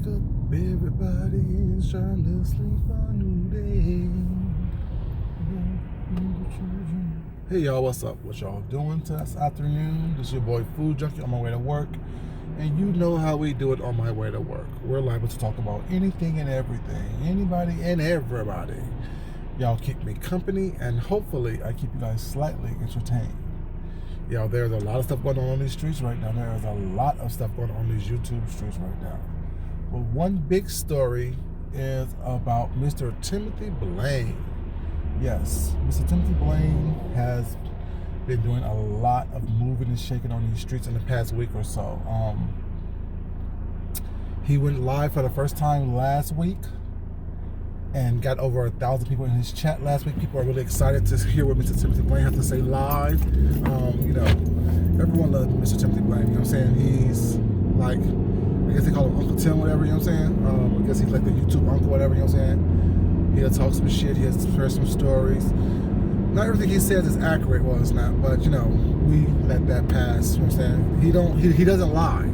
wake up, everybody's trying to sleep a new day. Hey y'all, what's up? What y'all doing this afternoon? This is your boy Food Junkie on my way to work. And you know how we do it on my way to work. We're liable to talk about anything and everything, anybody and everybody. Y'all keep me company, and hopefully I keep you guys slightly entertained. Yo, there's a lot of stuff going on these streets right now. There's a lot of stuff going on these YouTube streets right now. But one big story is about Mr. Timothy Blaine. Yes, Mr. Timothy Blaine has been doing a lot of moving and shaking on these streets in the past week or so. He went live for the first time last week and got over 1,000 people in his chat last week. People are really excited to hear what Mr. Timothy Blaine has to say live. Everyone loves Mr. Timothy Blaine, you know what I'm saying? He's like, I guess they call him Uncle Tim, whatever, you know what I'm saying? I guess he's like the YouTube uncle, whatever, you know what I'm saying? He'll talk some shit, he'll share some stories. Not everything he says is accurate, well, it's not, but, we let that pass, you know what I'm saying? He doesn't lie.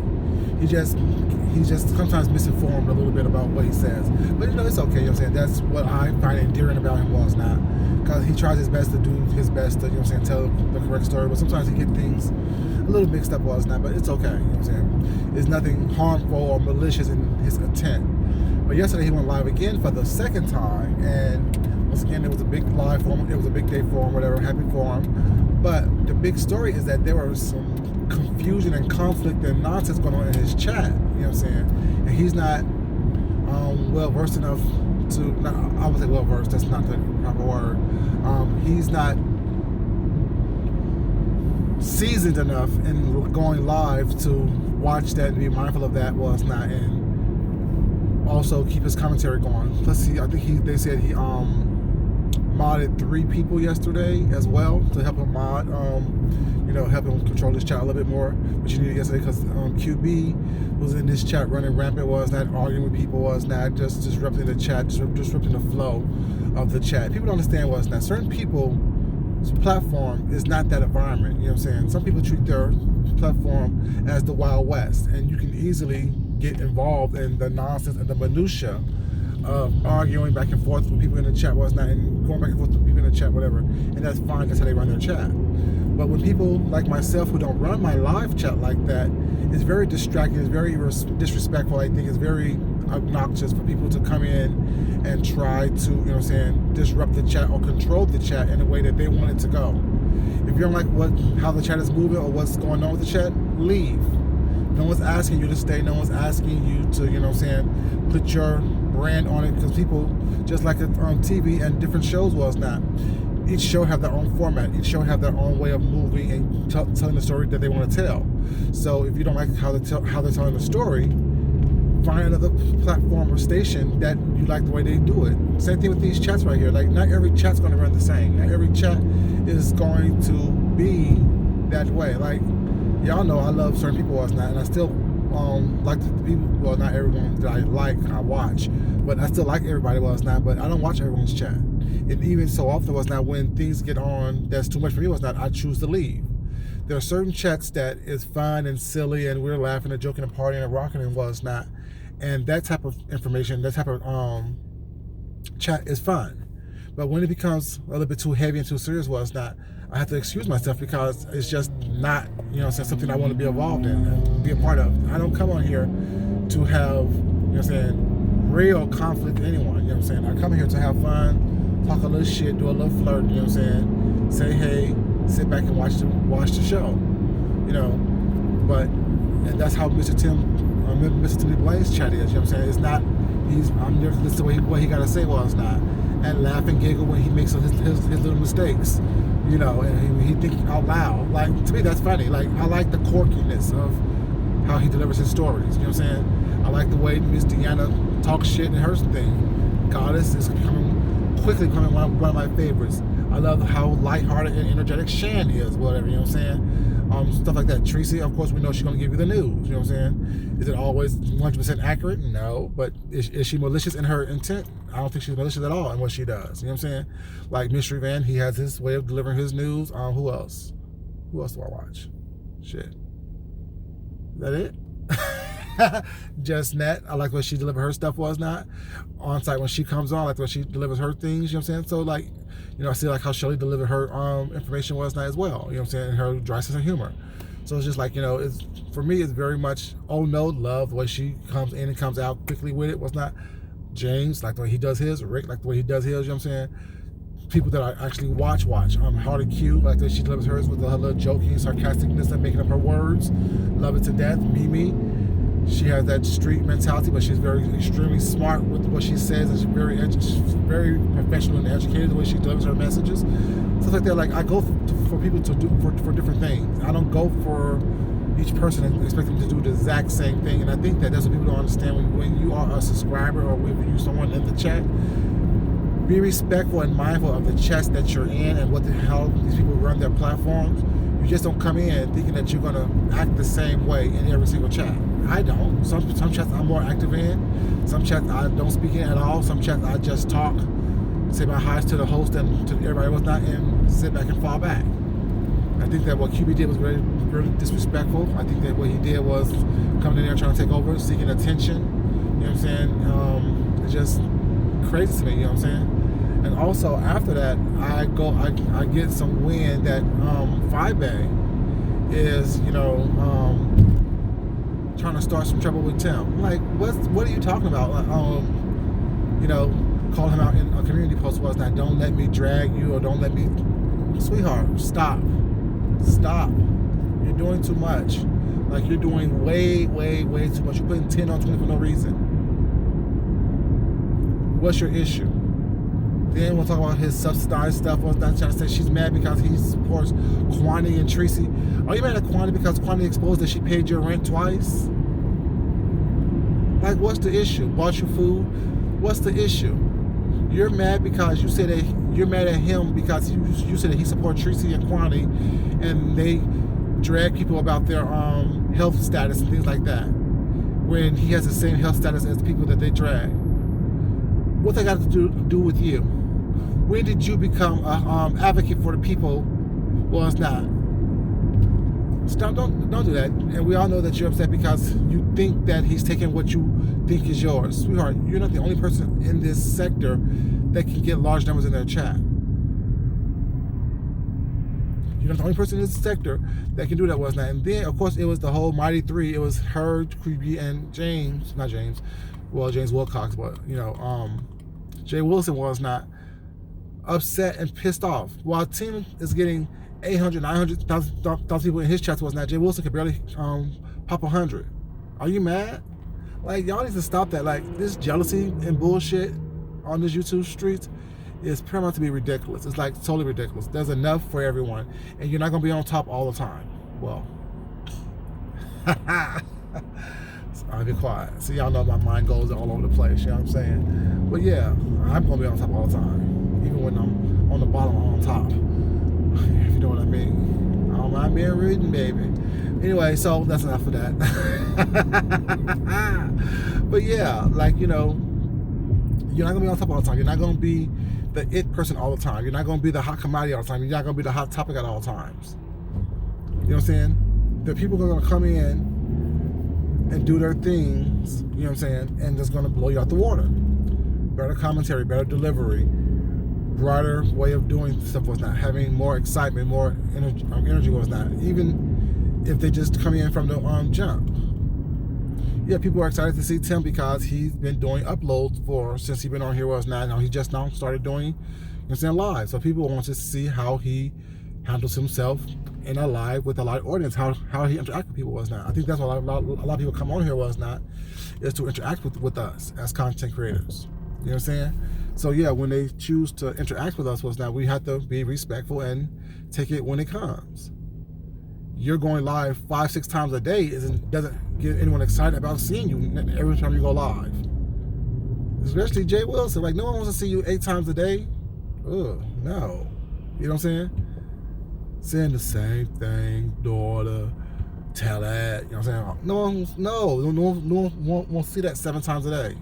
He's just sometimes misinformed a little bit about what he says. But, it's okay, you know what I'm saying? That's what I find endearing about him, was not. Because he tries his best to do his best to, tell the correct story. But sometimes he get things a little mixed up, was not. But it's okay, you know what I'm saying? There's nothing harmful or malicious in his intent. But yesterday he went live again for the second time. And once again, it was a big live for him. It was a big day for him, whatever, happy for him. But the big story is that there was some confusion and conflict and nonsense going on in his chat, you know what I'm saying? And he's not well versed enough to, I would say well versed, that's not the proper word. He's not seasoned enough in going live to watch that and be mindful of that, was not, and also keep his commentary going. Plus, I think they said he modded 3 people yesterday as well to help him mod, help him control his chat a little bit more, which he needed yesterday, because QB was in this chat running rampant, was not arguing with people, was not just disrupting the chat, disrupting the flow of the chat. People don't understand, was not, certain people's platform is not that environment, you know what I'm saying? Some people treat their platform as the Wild West, and you can easily get involved in the nonsense and the minutia of arguing back and forth with people in the chat, was not, and going back and forth with people in the chat, whatever, and that's fine, that's how they run their chat. But when people like myself who don't run my live chat like that, it's very distracting, it's very disrespectful, I think it's very obnoxious for people to come in and try to, disrupt the chat or control the chat in a way that they want it to go. If you don't like how the chat is moving or what's going on with the chat, leave. No one's asking you to stay, no one's asking you to, put your brand on it, because people, just like on TV and different shows, was not. Each show have their own format. Each show have their own way of moving and telling the story that they want to tell. So if you don't like how they're telling the story, find another platform or station that you like the way they do it. Same thing with these chats right here. Like, not every chat's going to run the same. Not every chat is going to be that way. Like, y'all know I love certain people, was not, and I still like the people. Well, not everyone that I like, I watch, but I still like everybody, was not. But I don't watch everyone's chat. And even so often, was not, when things get on that's too much for me, was not, I choose to leave. There are certain chats that is fun and silly, and we're laughing and joking and partying and rocking, and was not. And that type of information, that type of chat is fun. But when it becomes a little bit too heavy and too serious, was not, I have to excuse myself, because it's just not, something I want to be involved in and be a part of. I don't come on here to have, real conflict with anyone, I come here to have fun, talk a little shit, do a little flirt, say hey, sit back and watch the show, and that's how Mr. Timothy Blaine's chat is, it's not, I'm there to listen to what he got to say, was not, and laugh and giggle when he makes his little mistakes, and he thinks out loud. Like, to me, that's funny. Like, I like the quirkiness of how he delivers his stories, I like the way Miss Deanna talks shit in her thing. Goddess is quickly becoming one of my favorites. I love how lighthearted and energetic Shan is, whatever, stuff like that. Tracy, of course, we know she's going to give you the news, Is it always 100% accurate? No, but is she malicious in her intent? I don't think she's malicious at all in what she does, Like Mystery Van, he has his way of delivering his news. Who else? Who else do I watch? Shit. Is that it? Just Net. I like what she delivered her stuff was not. On site when she comes on, I like what she delivers her things, you know what I'm saying? So like, you know, I see like how Shelly delivered her information was not as well, you know what I'm saying? Her dry sense of humor. So it's just like, you know, it's for me it's very much love the way she comes in and comes out quickly with it, was not. James, like the way he does his, Rick, like the way he does his, you know what I'm saying? People that I actually watch. Hardy Q, like that she delivers hers with her little joking, sarcasticness and making up her words. Love it to death. Mimi, she has that street mentality, but she's very extremely smart with what she says, and she's very professional and educated the way she delivers her messages. Stuff like that. Like I go for people to do for different things. I don't go for each person and expect them to do the exact same thing. And I think that's what people don't understand when you are a subscriber or when you're someone in the chat. Be respectful and mindful of the chats that you're in and what the hell these people run their platforms. You just don't come in thinking that you're gonna act the same way in every single chat. I don't. Some chats I'm more active in. Some chats I don't speak in at all. Some chats I just talk, say my highs to the host and to everybody else not, and sit back and fall back. I think that what QB did was very, very disrespectful. I think that what he did was coming in there trying to take over, seeking attention. You know what I'm saying? It's just crazy to me, you know what I'm saying? And also after that, I get some wind that Fibe is, you know, trying to start some trouble with Tim. I'm like, what are you talking about? You know, calling him out in a community post was that don't let me drag you or don't let me, sweetheart, stop. You're doing too much. Like you're doing way too much. You're putting 10 on 20 for no reason. What's your issue? Then we'll talk about his subsidized stuff. What's not trying to say she's mad because he supports Kwani and Tracy. Are you mad at Kwani because Kwani exposed that she paid your rent twice? Like, what's the issue? Bought you food? What's the issue? You're mad because you said that you're mad at him because you said that he supports Tracy and Kwani, and they drag people about their health status and things like that, when he has the same health status as the people that they drag. What they got to do with you? When did you become an advocate for the people? Well, it's not. Stop! Don't do that. And we all know that you're upset because you think that he's taking what you think is yours, sweetheart. You're not the only person in this sector that can get large numbers in their chat. You're not the only person in this sector that can do that, was not. And then, of course, it was the whole Mighty Three. It was her, Creepy, and James. Not James. Well, James Wilcox, but, you know, Jay Wilson was not upset and pissed off. While Tim is getting 800, 900,000 people in his chats, was not. Jay Wilson could barely pop 100. Are you mad? Like, y'all need to stop that. Like, this jealousy and bullshit on this YouTube streets is paramount to be ridiculous. It's like totally ridiculous. There's enough for everyone, and you're not gonna be on top all the time. Well, I'll be quiet. See, y'all know my mind goes all over the place. You know what I'm saying? But yeah, I'm gonna be on top all the time, even when I'm on the bottom or on top. If you know what I mean. I don't mind being rude, baby. Anyway, so that's enough of that. But yeah, like, you know, you're not gonna be on top all the time. You're not gonna be the it person all the time. You're not gonna be the hot commodity all the time. You're not gonna be the hot topic at all times. You know what I'm saying? The people are gonna come in and do their things, you know what I'm saying, and that's gonna blow you out the water. Better commentary, better delivery, brighter way of doing stuff was not, having more excitement, more energy was not, even if they just come in from the jump. Yeah, people are excited to see Tim because he's been doing uploads since he's been on here was not. Now he just now started doing, you know what I'm saying, live. So people want to see how he handles himself in a live with a live audience, how he interacts with people was not. I think that's what a lot of people come on here was not, is to interact with us as content creators. You know what I'm saying? So yeah, when they choose to interact with us was not, we have to be respectful and take it when it comes. You're going live 5-6 times a day doesn't get anyone excited about seeing you every time you go live. Especially Jay Wilson. Like, no one wants to see you 8 times a day. Ugh, no. You know what I'm saying? Saying the same thing, daughter, tell that. You know what I'm saying? No one won't see that 7 times a day.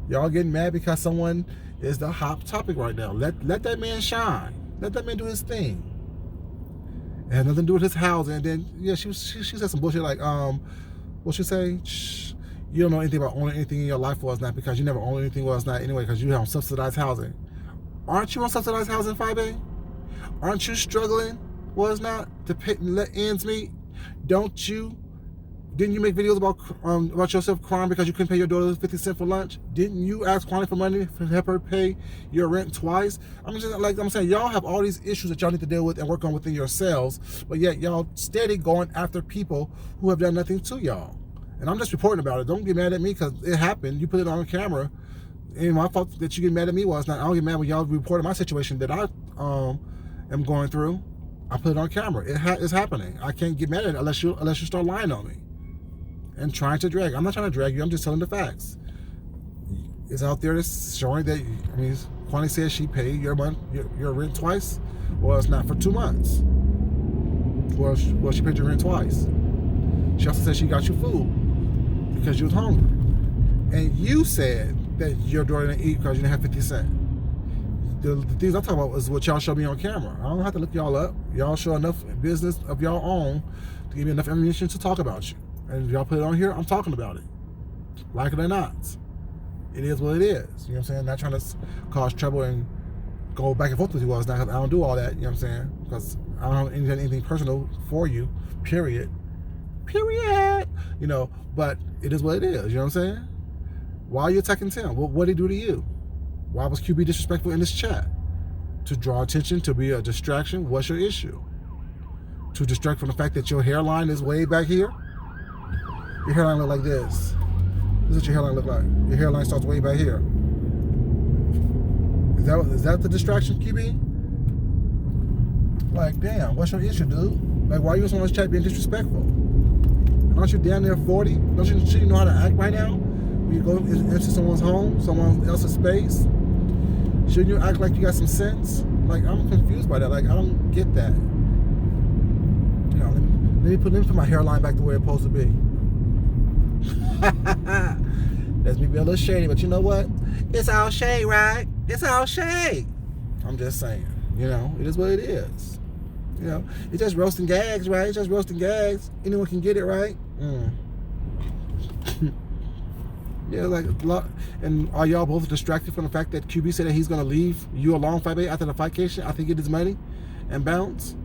Y'all getting mad because someone is the hot topic right now. Let that man shine. Let that man do his thing. It had nothing to do with his housing. And then, yeah, she said some bullshit like, What she say? Shh, you don't know anything about owning anything in your life, was not, because you never owned anything, was not, anyway, because you have subsidized housing. Aren't you on subsidized housing, 5A? Aren't you struggling, was not, to pay, let ends meet? Didn't you make videos about yourself crying because you couldn't pay your daughter 50 cents for lunch? Didn't you ask Kwani for money to help her pay your rent twice? I'm saying, y'all have all these issues that y'all need to deal with and work on within yourselves, but yet y'all steady going after people who have done nothing to y'all. And I'm just reporting about it. Don't get mad at me because it happened. You put it on camera. And my fault that you get mad at me was not. I don't get mad when y'all reported my situation that I am going through. I put it on camera. It's happening. I can't get mad at it unless you start lying on me and trying to drag. I'm not trying to drag you. I'm just telling the facts. It's out there that's showing that. I mean, Kwani says she paid your rent twice. Well, it's not for 2 months. Well, she paid your rent twice. She also said she got you food because you was hungry, and you said that your daughter didn't eat because you didn't have 50 cents. The things I'm talking about is what y'all show me on camera. I don't have to look y'all up. Y'all show enough business of y'all own to give me enough ammunition to talk about you. And if y'all put it on here, I'm talking about it. Like it or not. It is what it is. You know what I'm saying? Not trying to cause trouble and go back and forth with you. I don't do all that. You know what I'm saying? Because I don't have anything personal for you. Period. You know, but it is what it is. You know what I'm saying? Why are you attacking Tim? What did he do to you? Why was QB disrespectful in this chat? To draw attention, to be a distraction? What's your issue? To distract from the fact that your hairline is way back here? Your hairline look like this. This is what your hairline look like. Your hairline starts way back here. Is that the distraction, QB? Like, damn, what's your issue, dude? Like, why are you on this chat being disrespectful? Aren't you down there 40? Don't you know how to act right now? When you go into someone's home, someone else's space, shouldn't you act like you got some sense? Like, I'm confused by that. Like, I don't get that. You know, let me put my hairline back the way it's supposed to be. That's me being a little shady, but you know what? It's all shade, right? It's all shade. I'm just saying, you know, it is what it is. You know, it's just roasting gags, right? It's just roasting gags. Anyone can get it, right? Yeah, like, and are y'all both distracted from the fact that QB said that he's going to leave you alone, 5A, after the fightcation, after he get his money and bounce?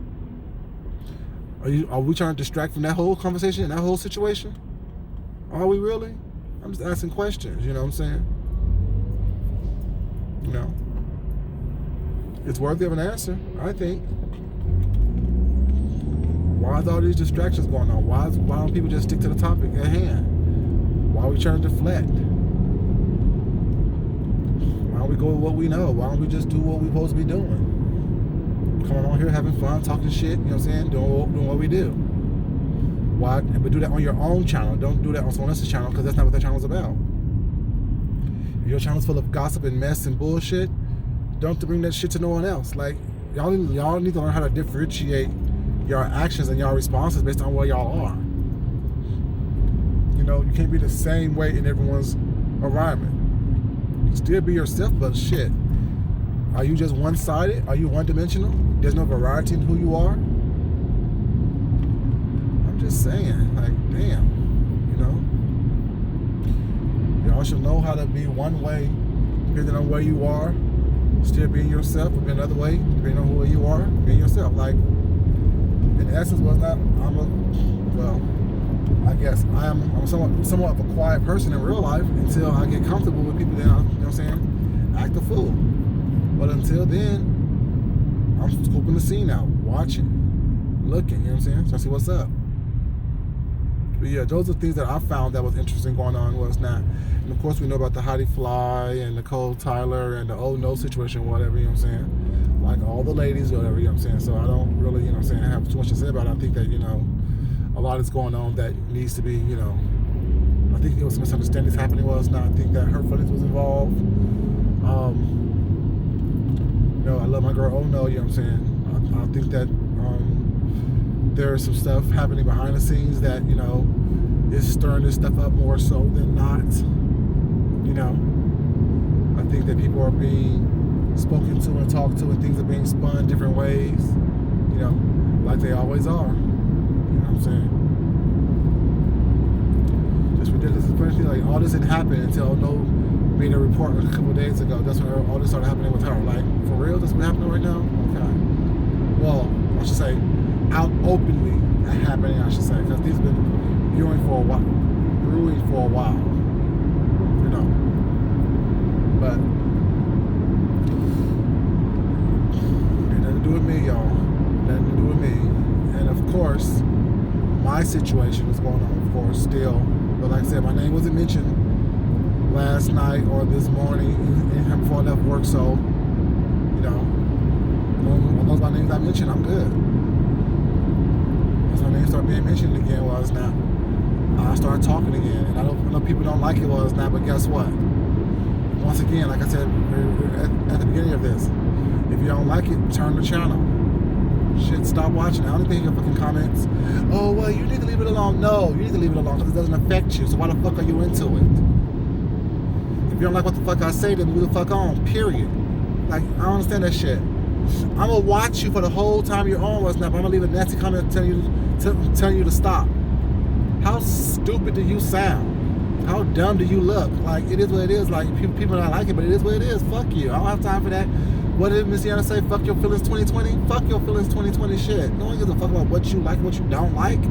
Are we trying to distract from that whole conversation and that whole situation? Are we really? I'm just asking questions, you know what I'm saying? You know, it's worthy of an answer, I think. Why is all these distractions going on? Why don't people just stick to the topic at hand? Why are we trying to deflect? Why don't we go with what we know? Why don't we just do what we're supposed to be doing? Coming on here, having fun, talking shit, you know what I'm saying? Doing what we do. Why? But do that on your own channel. Don't do that on someone else's channel, because that's not what that channel is about. If your channel's full of gossip and mess and bullshit, don't bring that shit to no one else. Like, y'all need to learn how to differentiate your actions and your responses based on where y'all are. You know, you can't be the same way in everyone's environment. Still be yourself, but shit. Are you just one-sided? Are you one-dimensional? There's no variety in who you are? I'm just saying, like, damn, you know? Y'all should know how to be one way, depending on where you are, still being yourself, or be another way, depending on who you are, being yourself. Like, in essence, I guess I'm somewhat of a quiet person in real life until I get comfortable with people that, you know what I'm saying, act a fool. But until then, I'm scoping the scene out, watching, looking, you know what I'm saying, so I see what's up. But yeah, those are things that I found that was interesting going on, was not. And of course, we know about the Heidi Fly and Nicole Tyler and the Oh No situation, whatever, you know what I'm saying? Like all the ladies, whatever, you know what I'm saying? So I don't really, you know what I'm saying, have too much to say about it. I think that, you know, a lot is going on that needs to be, you know, I think it was misunderstandings happening, was not. I think that her feelings was involved. You know, I love my girl Oh No, you know what I'm saying? I think that there's some stuff happening behind the scenes that, you know, is stirring this stuff up more so than not. You know, I think that people are being spoken to and talked to, and things are being spun different ways, you know, like they always are. You know what I'm saying? this especially like all this didn't happen until No made a report a couple of days ago. That's when all this started happening with her. Like, for real, that's what's happening right now? Okay. Well, I should say, out openly happening, I should say, because these have been brewing for a while. You know. But nothing to do with me, y'all. Nothing to do with me. And of course, my situation is going on, of course, still. But like I said, my name wasn't mentioned last night or this morning anytime before I left work, so, you know, once my name's not mentioned, I'm good. Once my name started being mentioned again, well, it's not. I started talking again, and I know people don't like it, well, it's not, but guess what? Once again, like I said at the beginning of this, if you don't like it, turn the channel. Shit, stop watching. I don't think your fucking comments. Oh, well, you need to leave it alone. No, you need to leave it alone because it doesn't affect you. So why the fuck are you into it? If you don't like what the fuck I say, then move the fuck on. Period. Like, I don't understand that shit. I'm gonna watch you for the whole time you're on what's not, but I'm gonna leave a nasty comment telling you to stop. How stupid do you sound? How dumb do you look? Like, it is what it is. Like, people don't like it, but it is what it is. Fuck you. I don't have time for that. What did Miss Yana say? Fuck your feelings 2020? Fuck your feelings 2020 shit. No one gives a fuck about what you like and what you don't like.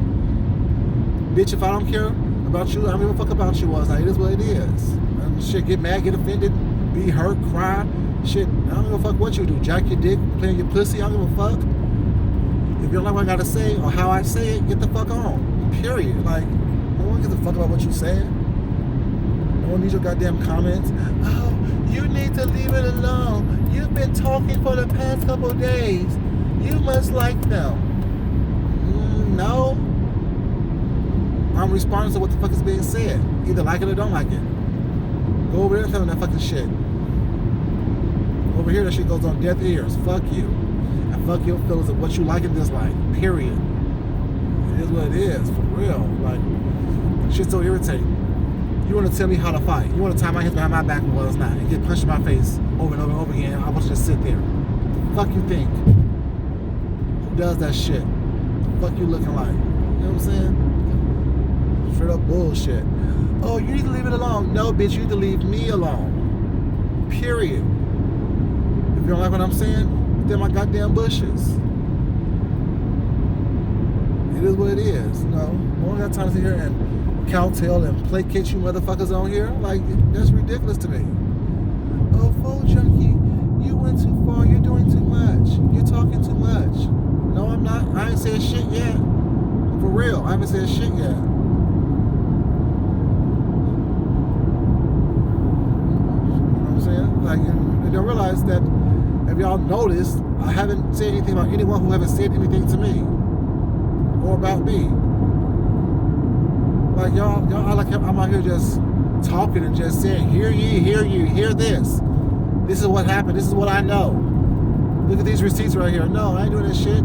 Bitch, if I don't care about you, I don't give a fuck about you. Like, it is what it is. And shit, get mad, get offended, be hurt, cry. Shit, I don't give a fuck what you do. Jack your dick, playing your pussy, I don't give a fuck. If you don't like what I gotta say or how I say it, get the fuck on. Period. Like, no one gives a fuck about what you saying. No one needs your goddamn comments. Oh, you need to leave it alone. You've been talking for the past couple of days. You must like them. No. I'm responding to what the fuck is being said. Either like it or don't like it. Go over there and tell them that fucking shit. Over here, that shit goes on deaf ears. Fuck you. And fuck your feelings of what you like and dislike. Period. It is what it is. For real. Like, shit's so irritating. You want to tell me how to fight. You want to tie my hands behind my back and well, it's not. And get punched in my face over and over and over again. I want you to sit there. Fuck you think? Who does that shit? Fuck you looking like? You know what I'm saying? Straight up bullshit. Oh, you need to leave it alone. No, bitch, you need to leave me alone. Period. If you don't like what I'm saying, they're my goddamn bushes. It is what it is. You know, I don't got time to sit here and cowtail and placate you motherfuckers on here. Like, that's ridiculous to me. Oh, Food Junkie, you went too far. You're doing too much. You're talking too much. No, I'm not. I ain't said shit yet. For real, I haven't said shit yet. You know what I'm saying? Like, and don't realize that if y'all noticed, I haven't said anything about anyone who haven't said anything to me or about me. Like, y'all like I'm out here just talking and just saying, hear ye, hear this. This is what happened. This is what I know. Look at these receipts right here. No, I ain't doing that shit.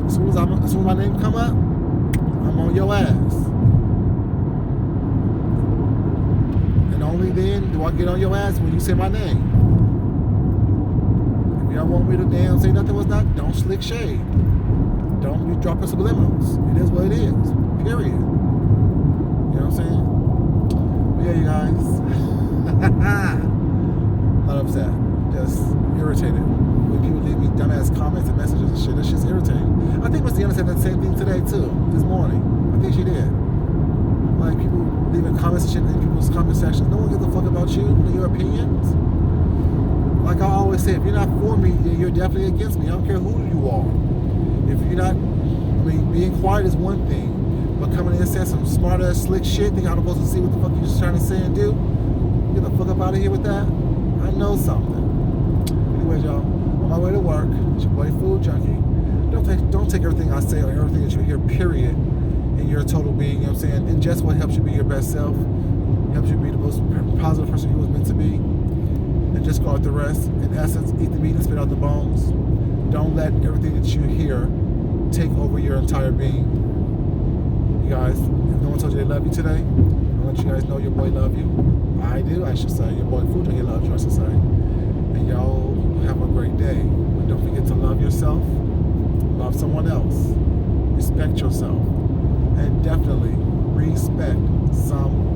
As soon as my name come up, I'm on your ass. And only then do I get on your ass when you say my name. If y'all want me to damn say nothing was not, don't slick shade. Don't be dropping subliminals. It is what it is. Period. You know what I'm saying? But yeah, you guys. Not upset. Just irritated. When people leave me dumbass comments and messages and shit, that shit's irritating. I think Miss Deanna said that same thing today too, this morning. I think she did. Like, people leaving comments and shit in people's comment sections. No one gives a fuck about you and your opinions. Like I always say, if you're not for me, you're definitely against me. I don't care who you are. If you're not, I mean, being quiet is one thing, but coming in and saying some smart ass slick shit, think I'm supposed to see what the fuck you're just trying to say and do, get the fuck up out of here with that. I know something. Anyways, y'all, on my way to work, it's your boy Food Junkie. Don't take everything I say or everything that you hear, period, in your total being, you know what I'm saying? And just what helps you be your best self, helps you be the most positive person you was meant to be, and just go out the rest. In essence, eat the meat and spit out the bones. Don't let everything that you hear take over your entire being. You guys, if no one told you they love you today, I'll let you guys know your boy love you. I do, I should say. Your boy Food Junkie loves you, I should say. And y'all have a great day. But don't forget to love yourself, love someone else, respect yourself, and definitely respect some